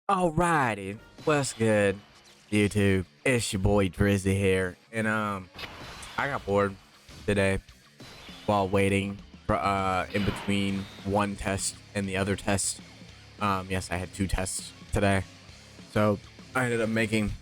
Alrighty, what's good, YouTube? It's your boy Drizzy here, and I got bored today while waiting for in between one test and the other test. Yes, I had two tests today, so I ended up making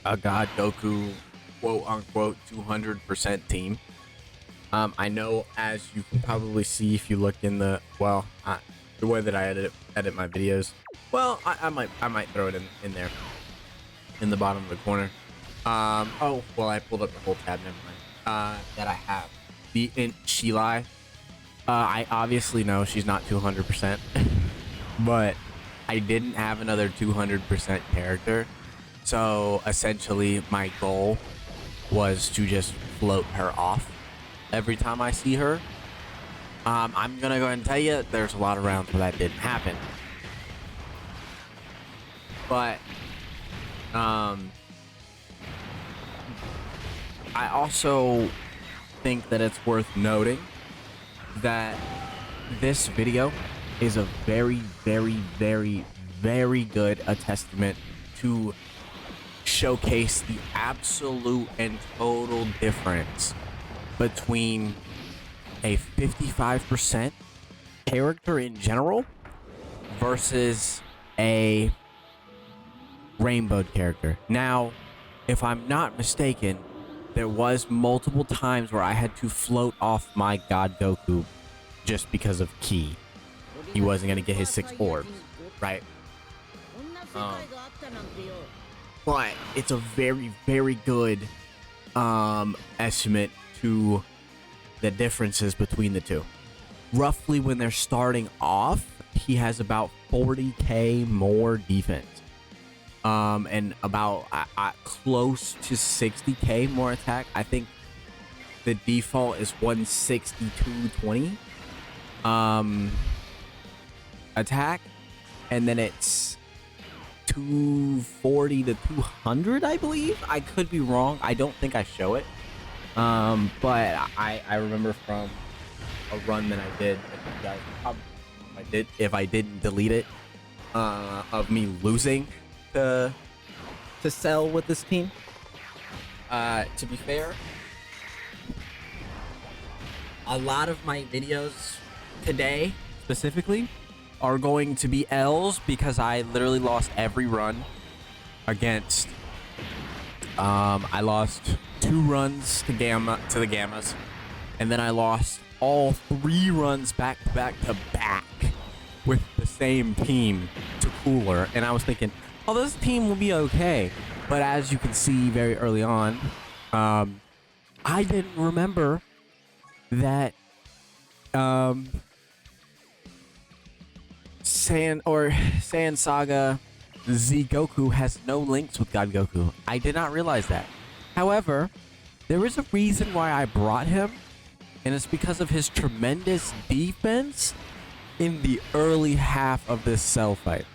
a God Goku quote unquote 200% team. I know, as you can probably see if you look in the the way that I edit my videos. Well, I might throw it in there in the bottom of the corner. Oh well, I pulled up the whole tab. Never mind. That I have the Sheila. I obviously know she's not 200%, but I didn't have another 200% character. So essentially, my goal was to just float her off every time I see her. I'm gonna go ahead and tell you, there's a lot of rounds where that didn't happen. But I also think that it's worth noting that this video is a very, very, very, very good a testament to showcase the absolute and total difference between a 55% character in general versus a rainbowed character. Now, if I'm not mistaken, there was multiple times where I had to float off my God Goku just because of Ki. He wasn't gonna get his 6 orbs, right? But it's a very, very good estimate to the differences between the two. Roughly when they're starting off, he has about 40k more defense. And about close to 60k more attack. I think the default is 162.20 attack, and then it's 240 to 200, I believe. I could be wrong. I don't think I show it. But I remember from a run that I did, if I didn't delete it, of me losing to sell with this team. To be fair, a lot of my videos today specifically are going to be L's because I literally lost every run against I lost 2 runs to the Gammas, and then I lost all 3 runs back to back with the same team to Cooler, and I was thinking, oh, this team will be okay. But as you can see very early on, I didn't remember that Saiyan Saga Z Goku has no links with God Goku. I did not realize that. However, there is a reason why I brought him, and it's because of his tremendous defense in the early half of this cell fight,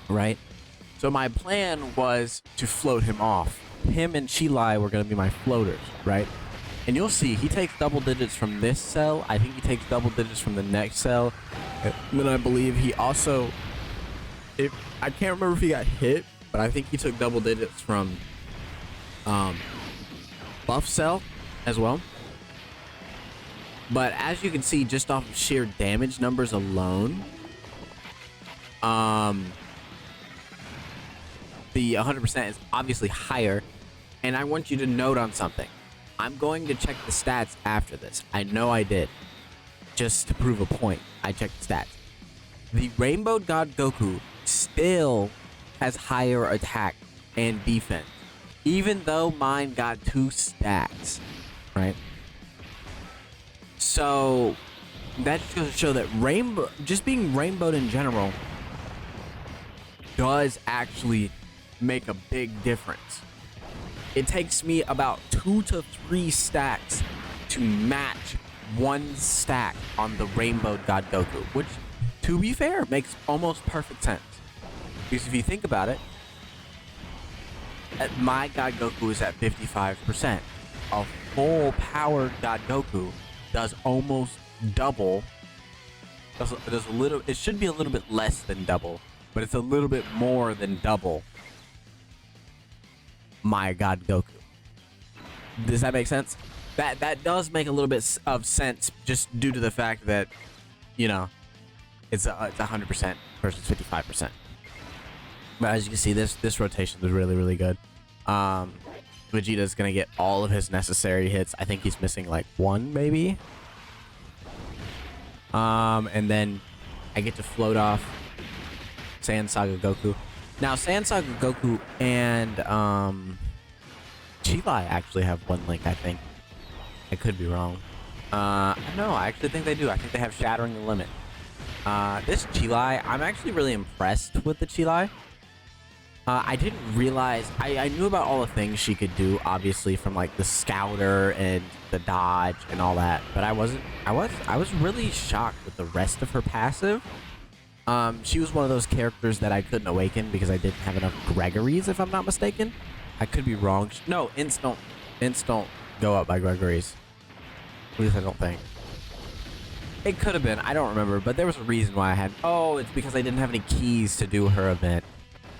right? So my plan was to float him off. Him and Sheila were going to be my floaters, right? And you'll see, he takes double digits from this cell. I think he takes double digits from the next cell. And then I believe he also... I can't remember if he got hit, but I think he took double digits from buff cell as well. But as you can see, just off of sheer damage numbers alone, the 100% is obviously higher. And I want you to note on something. I'm going to check the stats after this. I know I did. Just to prove a point, I checked the stats. The Rainbow God Goku still has higher attack and defense, even though mine got 2 stacks, right? So that just goes to show that just being rainbowed in general does actually make a big difference. It takes me about 2 to 3 stacks to match 1 stack on the Rainbow God Goku, which, to be fair, makes almost perfect sense. Because if you think about it, my God Goku is at 55%. A full powered God Goku does almost double. Does a little. It should be a little bit less than double but it's a little bit more than double my God Goku. Does that make sense? That does make a little bit of sense, just due to the fact that, you know, it's 100% versus 55%. But as you can see, this rotation is really, really good. Vegeta's gonna get all of his necessary hits. I think he's missing like one, maybe. And then I get to float off Saiyan Saga Goku. Now, Saiyan Saga Goku and Chilai actually have one link, I think. I could be wrong. No, I actually think they do. I think they have Shattering the Limit. This Chilai, I'm actually really impressed with the Chilai. I didn't realize, I knew about all the things she could do, obviously, from like the Scouter and the dodge and all that, but I was really shocked with the rest of her passive. She was one of those characters that I couldn't awaken because I didn't have enough Gregories, if I'm not mistaken. I could be wrong. No, Ints don't go up by Gregories. At least I don't think. It could have been, I don't remember, but there was a reason why I had, oh, it's because I didn't have any keys to do her event.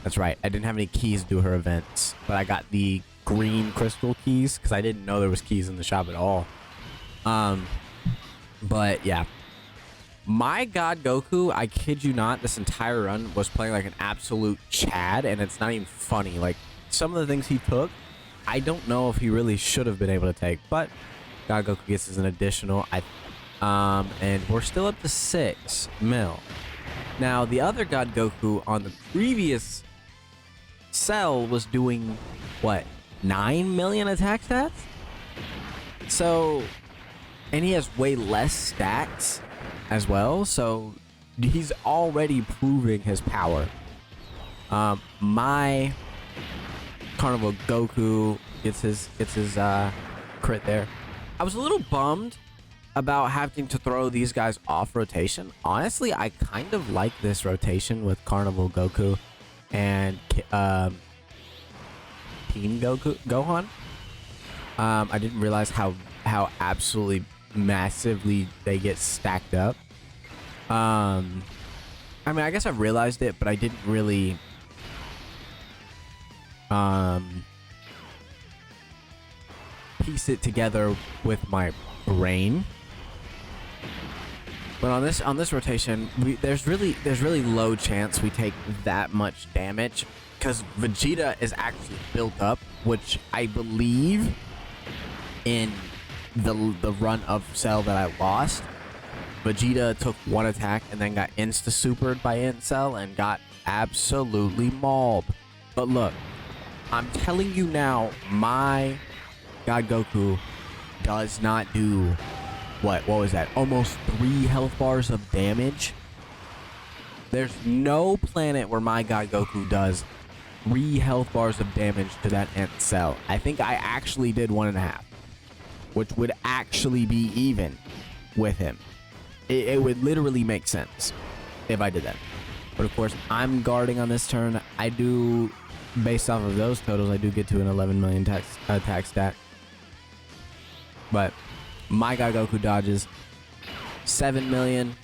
That's right, I didn't have any keys to do her events, but I got the green crystal keys because I didn't know there was keys in the shop at all. But yeah, my God Goku, I kid you not, this entire run was playing like an absolute Chad, and it's not even funny. Like, some of the things he took, I don't know if he really should have been able to take, but God Goku gets as an additional. And we're still up to 6 mil. Now, the other God Goku on the previous cell was doing, what, 9 million attack stats? So, and he has way less stats as well, so he's already proving his power. My Carnival Goku gets his crit there. I was a little bummed about having to throw these guys off rotation. Honestly, I kind of like this rotation with Carnival Goku and Teen Gohan. I didn't realize how absolutely massively they get stacked up. I mean, I guess I realized it, but I didn't really piece it together with my brain. But on this rotation, there's really low chance we take that much damage because Vegeta is actually built up, which I believe in the run of Cell that I lost, Vegeta took one attack and then got insta-supered by Incel and got absolutely mauled. But look, I'm telling you now, my God Goku does not do what was that? Almost 3 health bars of damage. There's no planet where my God Goku does 3 health bars of damage to that Ent Cell. I think I actually did 1.5, which would actually be even with him. It would literally make sense if I did that. But of course, I'm guarding on this turn. I do, based off of those totals, I do get to an 11 million attack stat. But my God Goku dodges 7 million.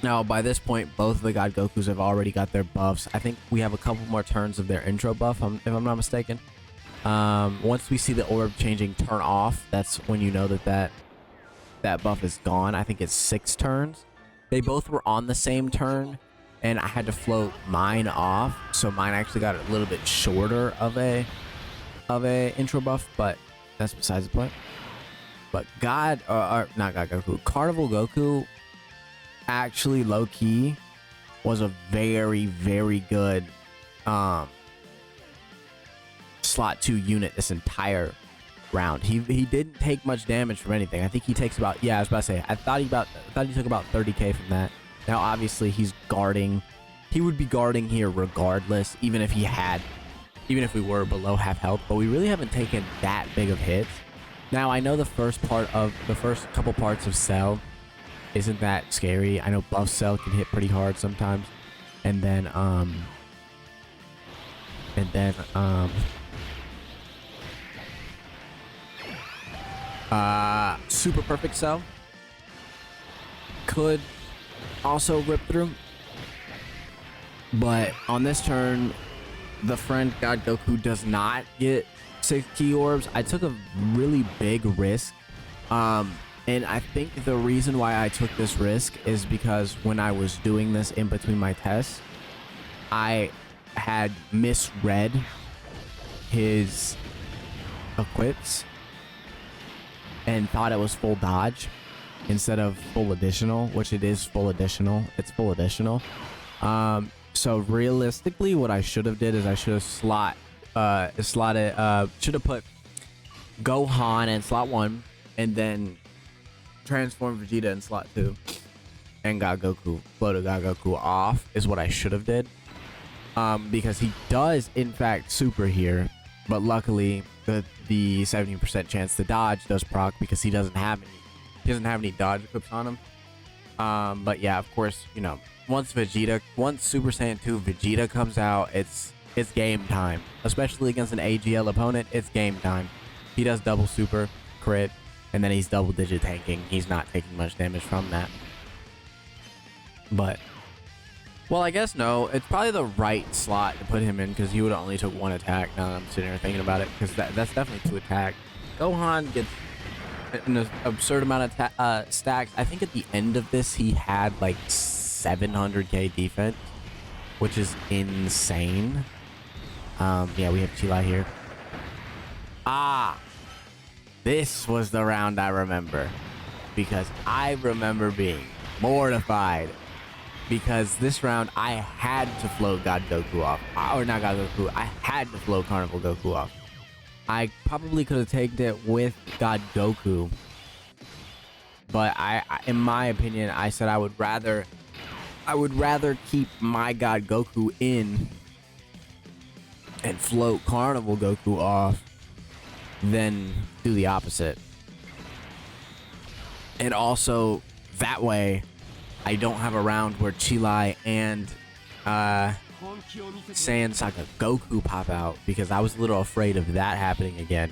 Now, by this point, both of the God Gokus have already got their buffs. I think we have a couple more turns of their intro buff, if I'm not mistaken. Once we see the orb changing turn off, that's when you know that buff is gone. I think it's 6 turns. They both were on the same turn, and I had to float mine off, so mine actually got a little bit shorter of a intro buff, but that's besides the point. But not God Goku, Carnival Goku actually low-key was a very, very good slot 2 unit this entire round. He didn't take much damage from anything. I think he takes about, I was about to say, I thought he took about 30k from that. Now obviously he's guarding. He would be guarding here regardless, even if we were below half health, but we really haven't taken that big of hits. Now, I know the first couple parts of Cell isn't that scary. I know buff Cell can hit pretty hard sometimes. And then Super Perfect Cell could also rip through. But on this turn, the friend God Goku does not get 6 key orbs. I took a really big risk. And I think the reason why I took this risk is because when I was doing this in between my tests, I had misread his equips and thought it was full dodge instead of full additional, which it is full additional. It's full additional. So realistically, what I should have did is I should have should have put Gohan in slot 1 and then transform Vegeta in slot 2 and God Goku, floated God Goku off is what I should have did. Because he does in fact super here, but luckily the 70% chance to dodge does proc because he doesn't have any dodge equips on him. But yeah, of course, you know, once Super Saiyan 2 Vegeta comes out, it's game time. Especially against an AGL opponent, it's game time. He does double super crit, and then he's double digit tanking. He's not taking much damage from that. But, well, I guess no. It's probably the right slot to put him in because he would have only took 1 attack. Now that I'm sitting here thinking about it, because that's definitely 2 attack. Gohan gets an absurd amount of stacks. I think at the end of this, he had like 700k defense, which is insane. Yeah, we have Chila here. This was the round I remember, because I remember being mortified because this round I had to float God Goku off, or not God Goku, I had to float Carnival Goku off. I probably could have taken it with God Goku, but I in my opinion, I said I would rather keep my God Goku in and float Carnival Goku off than do the opposite. And also, that way, I don't have a round where Chilai and Saiyan Saga Goku pop out, because I was a little afraid of that happening again.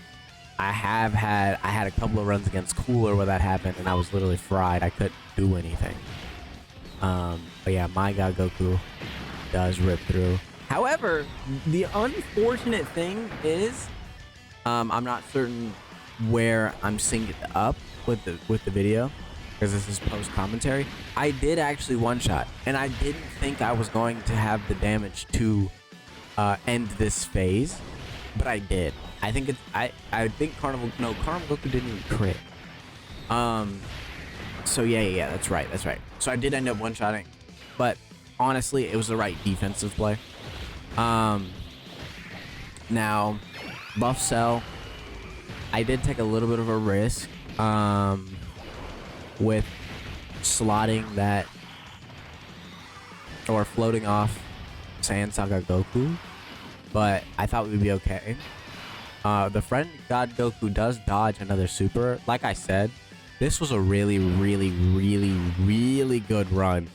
I had a couple of runs against Cooler where that happened, and I was literally fried. I couldn't do anything. But yeah, my God Goku does rip through. However, the unfortunate thing is, I'm not certain where I'm synced up with the video, because this is post commentary. I did actually one shot, and I didn't think I was going to have the damage to end this phase, but I did. I think think Carnival Goku didn't even crit. So yeah, that's right. So I did end up one shotting, but honestly, it was the right defensive play. Now, Buff Cell, I did take a little bit of a risk with slotting that or floating off Saiyan Saga Goku, but I thought we'd be okay. The friend God Goku does dodge another super. Like I said, this was a really good run,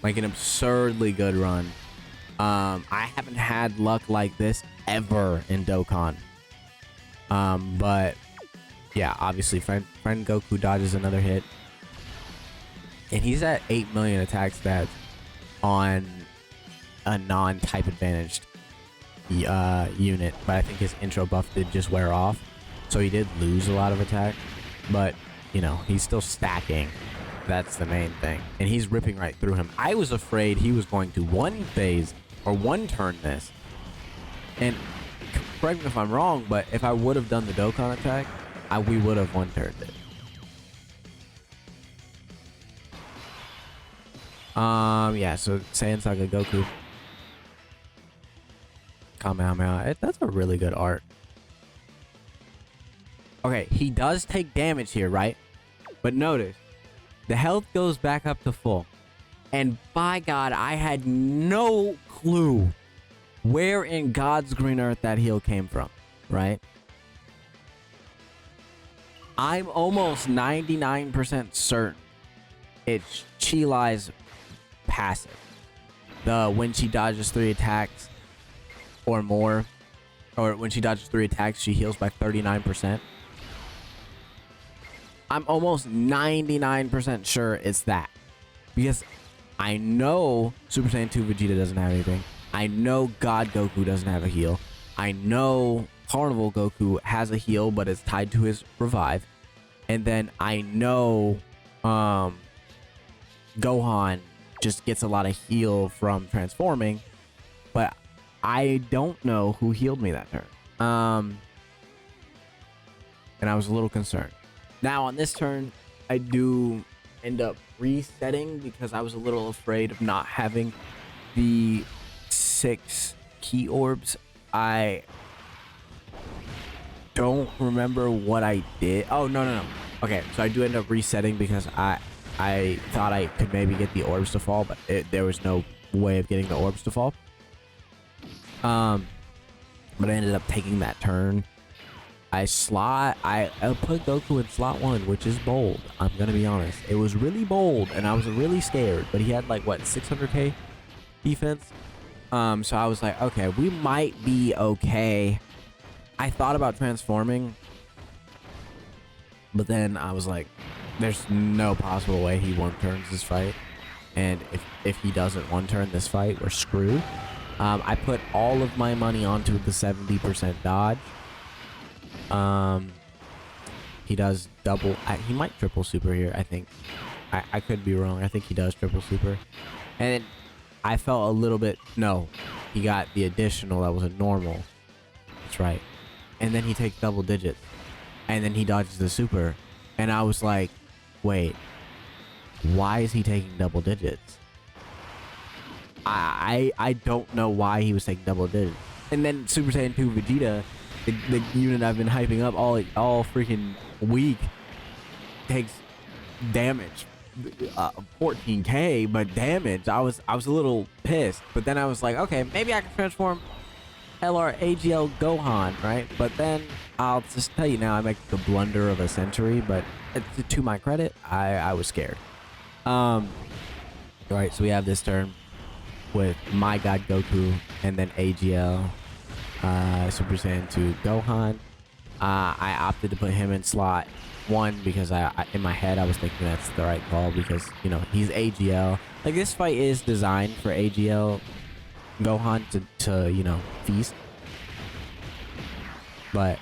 like an absurdly good run. I haven't had luck like this ever in Dokkan. But yeah, obviously friend Goku dodges another hit, and he's at 8 million attack stats on a non-type advantaged unit, but I think his intro buff did just wear off, so he did lose a lot of attack, but you know, he's still stacking. That's the main thing, and he's ripping right through him. I was afraid he was going to one phase or one turn this, and correct me if I'm wrong, but if I would have done the Dokkan attack, we would have one turned it. Yeah, so Saiyan Saga Goku, Kamehameha, that's a really good art. Okay, he does take damage here, right? But notice, the health goes back up to full. And by God, I had no clue where in God's green earth that heal came from, right? I'm almost 99% certain it's Chilai's passive. When she dodges 3 attacks or more, or when she dodges 3 attacks, she heals by 39%. I'm almost 99% sure it's that, because I know Super Saiyan 2 Vegeta doesn't have anything. I know God Goku doesn't have a heal. I know Carnival Goku has a heal, but it's tied to his revive. And then I know Gohan just gets a lot of heal from transforming, but I don't know who healed me that turn. And I was a little concerned. Now on this turn, I do end up resetting because I was a little afraid of not having the 6 key orbs. I don't remember what I did. Oh, no. Okay, so I do end up resetting because I thought I could maybe get the orbs to fall, but there was no way of getting the orbs to fall. But I ended up taking that turn. I put Goku in slot 1, which is bold. I'm gonna be honest. It was really bold, and I was really scared. But he had like what 600k defense. So I was like, okay, we might be okay. I thought about transforming, but then I was like, there's no possible way he one-turns this fight. And if he doesn't one-turn this fight, we're screwed. I put all of my money onto the 70% dodge. He does double. He might triple super here, I think. I could be wrong. I think he does triple super. And I felt a little bit... No, he got the additional that was a normal. That's right. And then he takes double digits. And then he dodges the super. And I was like, wait, why is he taking double digits? I don't know why he was taking double digits. And then Super Saiyan 2 Vegeta, the unit I've been hyping up all freaking week, takes damage, 14k, but damage. I was a little pissed, but then I was like, okay, maybe I can transform LR AGL Gohan, right? But then I'll just tell you now, I make the blunder of a century, but to my credit, I was scared. All right, so we have this turn with my God Goku and then AGL Super Saiyan 2 Gohan. I opted to put him in slot 1 because I in my head I was thinking that's the right call because, you know, he's AGL. Like, this fight is designed for AGL Gohan to you know, feast. But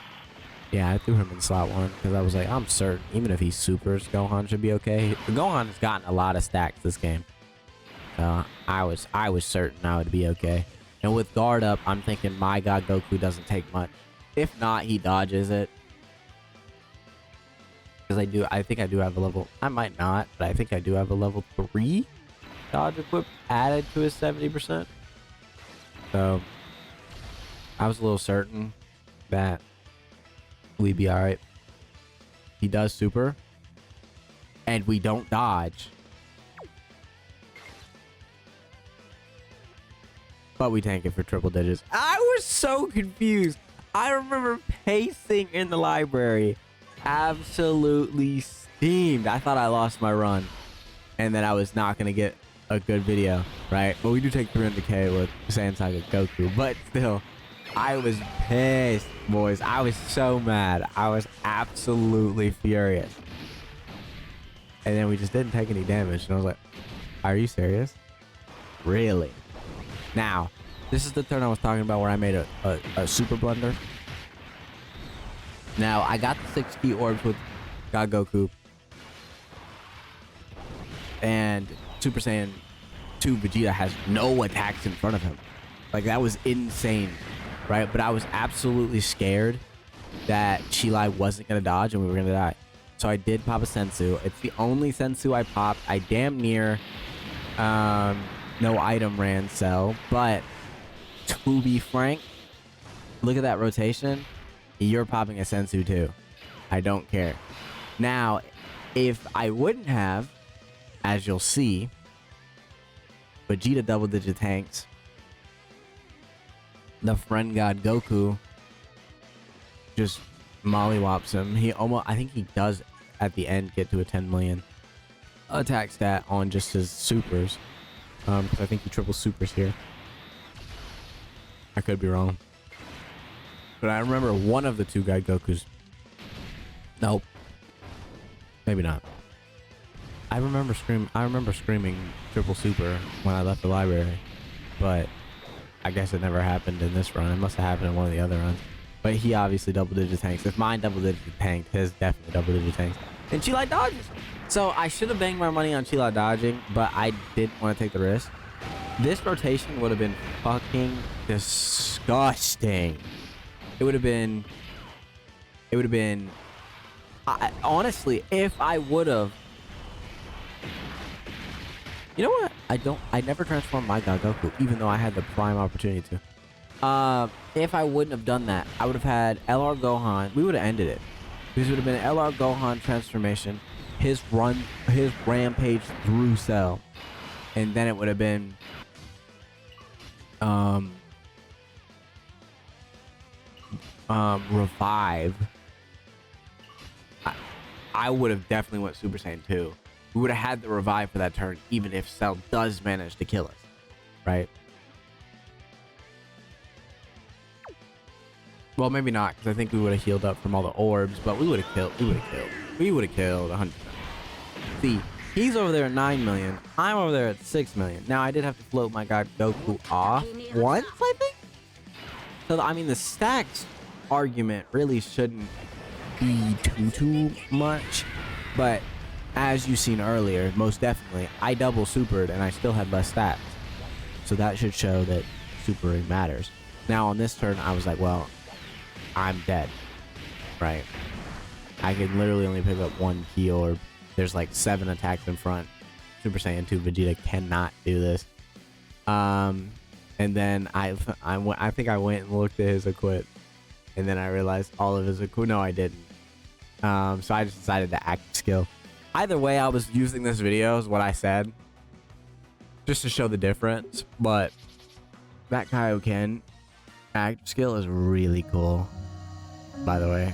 yeah, I threw him in slot 1 because I was like, I'm certain even if he supers, Gohan should be okay. Gohan has gotten a lot of stacks this game. So I was certain I would be okay. And with guard up, I'm thinking my God Goku doesn't take much. If not, he dodges it. Because I think I do have a level, I might not, but I think I do have a level 3 dodge equip added to his 70%. So I was a little certain that we'd be alright. He does super. And we don't dodge. But we tank it for triple digits. I was so confused. I remember pacing in the library. Absolutely steamed. I thought I lost my run. And that I was not going to get a good video, right? But we do take 300k with Saiyan Saga Goku. But still, I was pissed, boys. I was so mad. I was absolutely furious. And then we just didn't take any damage. And I was like, are you serious? Really? Now, this is the turn I was talking about where I made a super blunder. Now, I got the 6 key orbs with God Goku. And Super Saiyan 2 Vegeta has no attacks in front of him. Like, that was insane, right? But I was absolutely scared that Chilai wasn't going to dodge and we were going to die. So I did pop a Sensu. It's the only Sensu I popped. I damn near... no item ran cell, but to be frank, look at that rotation. You're popping a Sensu too. I don't care. Now, if I wouldn't have, as you'll see, Vegeta double digit tanks, the friend god Goku just mollywops him. He almost, I think he does at the end get to a 10 million attack stat on just his supers. Because I think he triple supers here. I could be wrong. But I remember one of the 2 God Gokus. Nope. Maybe not. I remember screaming triple super when I left the library, but I guess it never happened in this run. It must have happened in one of the other runs. But he obviously double digit tanks. If mine double digit tanked, his definitely double digit tanks. And Chila dodges. So I should have banged my money on Chila dodging, but I didn't want to take the risk. This rotation would have been fucking disgusting. It would have been. Honestly, if I would have. You know what? I never transformed my God Goku, even though I had the prime opportunity to. If I wouldn't have done that, I would have had LR Gohan. We would have ended it. This would have been LR Gohan transformation, his rampage through Cell, and then it would have been revive. I would have definitely went Super Saiyan 2. We would have had the revive for that turn, even if Cell does manage to kill us, right? Well, maybe not, because I think we would have healed up from all the orbs, but we would have killed. We would have killed 100%. See, he's over there at 9 million. I'm over there at 6 million. Now, I did have to float my God Goku off once, I think. So, I mean, the stacks argument really shouldn't be too much, but as you've seen earlier, most definitely, I double supered and I still had less stats. So that should show that supering matters. Now, on this turn, I was like, well, I'm dead, right? I can literally only pick up one key orb. There's like 7 attacks in front. Super Saiyan 2 Vegeta cannot do this. And then I think I went and looked at his equip, and then I realized all of his equip. No, I didn't. So I just decided to act skill. Either way, I was using this video is what I said, just to show the difference. But that Kaioken act skill is really cool, by the way.